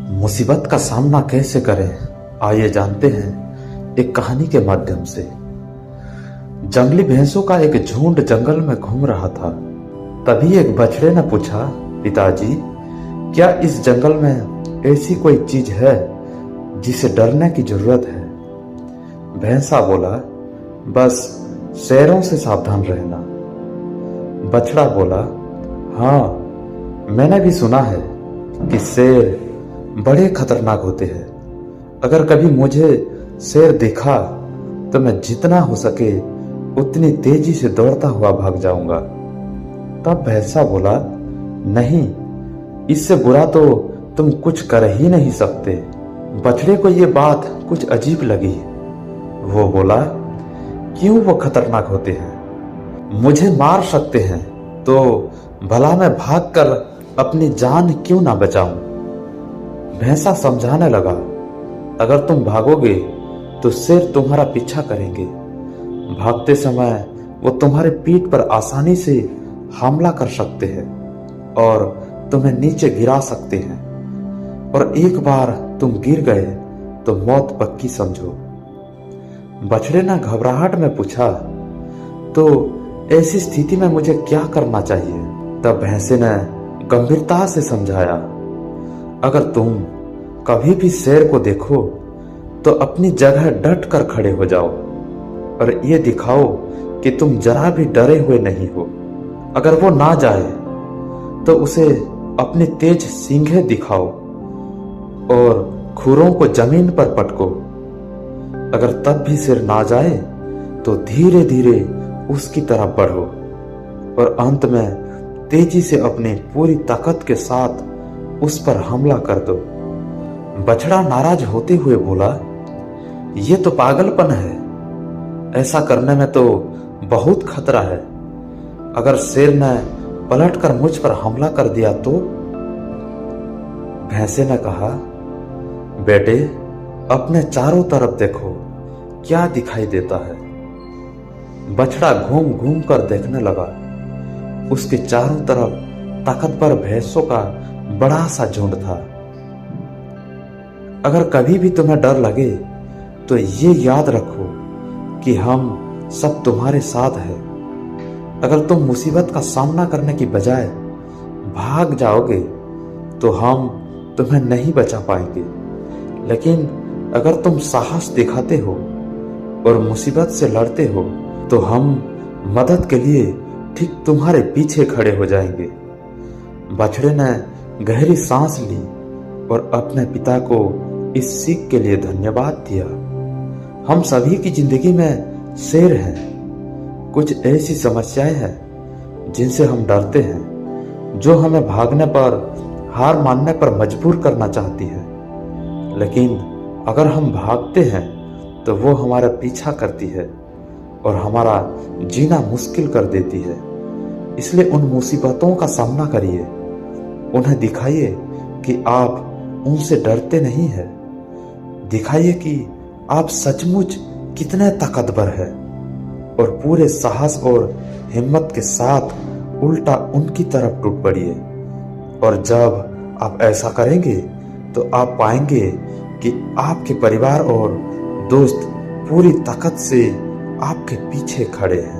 मुसीबत का सामना कैसे करें, आइए जानते हैं एक कहानी के माध्यम से। जंगली भैंसों का एक झुंड जंगल में घूम रहा था। तभी एक बछड़े ने पूछा, पिताजी, क्या इस जंगल में ऐसी कोई चीज है जिसे डरने की जरूरत है? भैंसा बोला, बस शेरों से सावधान रहना। बछड़ा बोला, हाँ, मैंने भी सुना है कि शेर बड़े खतरनाक होते हैं। अगर कभी मुझे शेर दिखा तो मैं जितना हो सके उतनी तेजी से दौड़ता हुआ भाग जाऊंगा। तब भैंसा बोला, नहीं, इससे बुरा तो तुम कुछ कर ही नहीं सकते। बछड़े को ये बात कुछ अजीब लगी। वो बोला, क्यों वो खतरनाक होते हैं? मुझे मार सकते हैं तो भला मैं भागकर अपनी जान क्यों ना बचाऊं? भैंसा समझाने लगा, अगर तुम भागोगे तो शेर तुम्हारा पीछा करेंगे। भागते समय वो तुम्हारे पीठ पर आसानी से हमला कर सकते हैं और तुम्हें नीचे गिरा सकते हैं, और एक बार तुम गिर गए तो मौत पक्की समझो। बछड़े ने घबराहट में पूछा, तो ऐसी स्थिति में मुझे क्या करना चाहिए? तब भैंसे ने गंभीरता से समझाया, अगर तुम कभी भी शेर को देखो तो अपनी जगह डट कर खड़े हो जाओ और ये दिखाओ कि तुम जरा भी डरे हुए नहीं हो। अगर वो ना जाए तो उसे अपनी तेज सींगें दिखाओ और खुरों को जमीन पर पटको। अगर तब भी शेर ना जाए तो धीरे धीरे उसकी तरफ बढ़ो और अंत में तेजी से अपनी पूरी ताकत के साथ उस पर हमला कर दो। बछड़ा नाराज होते हुए बोला, ये तो पागलपन है। ऐसा करने में तो बहुत खतरा है। अगर शेर ने पलटकर मुझ पर हमला कर दिया तो? भैंसे ने कहा, बेटे, अपने चारों तरफ देखो, क्या दिखाई देता है? बछड़ा घूम घूम कर देखने लगा। उसके चारों तरफ ताकतवर भैंसों का बड़ा सा झुंड था। अगर कभी भी तुम्हें डर लगे तो ये याद रखो कि हम सब तुम्हारे साथ हैं। अगर तुम मुसीबत का सामना करने की बजाय भाग जाओगे तो हम तुम्हें नहीं बचा पाएंगे, लेकिन अगर तुम साहस दिखाते हो और मुसीबत से लड़ते हो तो हम मदद के लिए ठीक तुम्हारे पीछे खड़े हो जाएंगे। बछड़े ने गहरी सांस ली और अपने पिता को इस सीख के लिए धन्यवाद दिया। हम सभी की जिंदगी में शेर हैं। कुछ ऐसी समस्याएं हैं जिनसे हम डरते हैं, जो हमें भागने पर, हार मानने पर मजबूर करना चाहती है। लेकिन अगर हम भागते हैं तो वो हमारा पीछा करती है और हमारा जीना मुश्किल कर देती है। इसलिए उन मुसीबतों का सामना करिए, उन्हें दिखाइए कि आप उनसे डरते नहीं हैं। दिखाइए कि आप सचमुच कितने ताकतवर हैं और पूरे साहस और हिम्मत के साथ उल्टा उनकी तरफ टूट पड़िए। और जब आप ऐसा करेंगे तो आप पाएंगे कि आपके परिवार और दोस्त पूरी ताकत से आपके पीछे खड़े हैं।